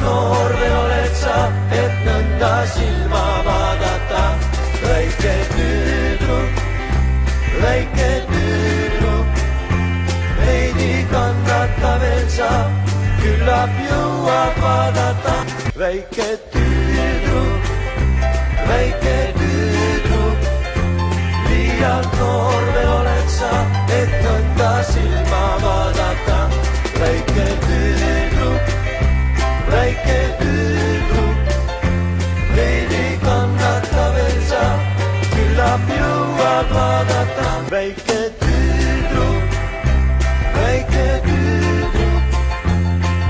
noor veel oled sa, et nõnda silma vaadata. Väike tüdruk, veidi kannata veel sa, küllap jõuad vaadata. Väike tüdruk, liialt noor veel oled sa, et nõnda silma vaadata. Väike tüdruk, veidi kannata veel sa, küllap jõuad vaadata. Väike tüdruk,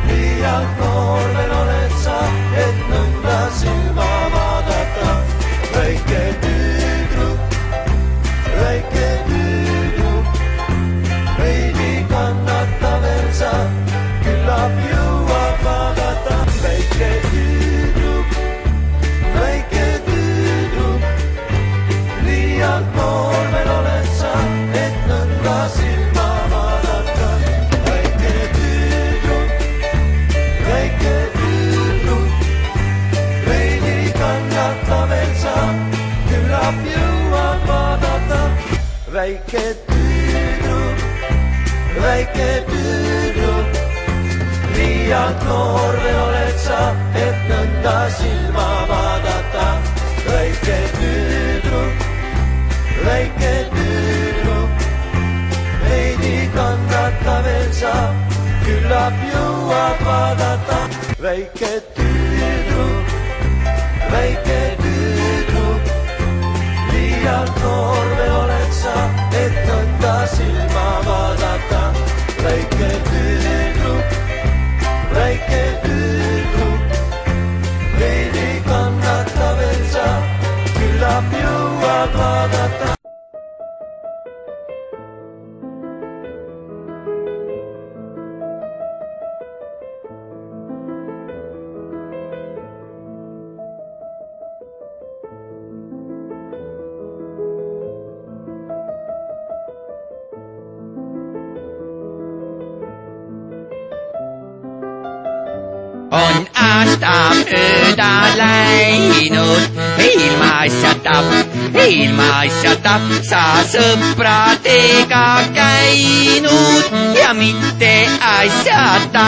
liialt noor veel oled sa, et nõnda silma vaadata. Väike tüdruk, veidi kannata veel sa, küllap jõuad vaadata. Väike tüdruk, liialt noor veel oled sa, et nõnda silma vaadata. Väike tüdruk, veidi kannata veel sa, küllap jõuad vaadata. Väike tüdruk, liialt noor veel oled sa, et nõnda silma vaadata. Väike tüdruk, veidi kannata veel sa, küllap jõuad vaadata. Väike tüdruk, liialt noor veel oled sa, et nõnda silma vaadata. Väike tüdruk, veidi kannata veel sa, küllap jõuad vaadata. On aasta mööda läinud, ilma asjata sa sõpradega käinud ja mitte asjata.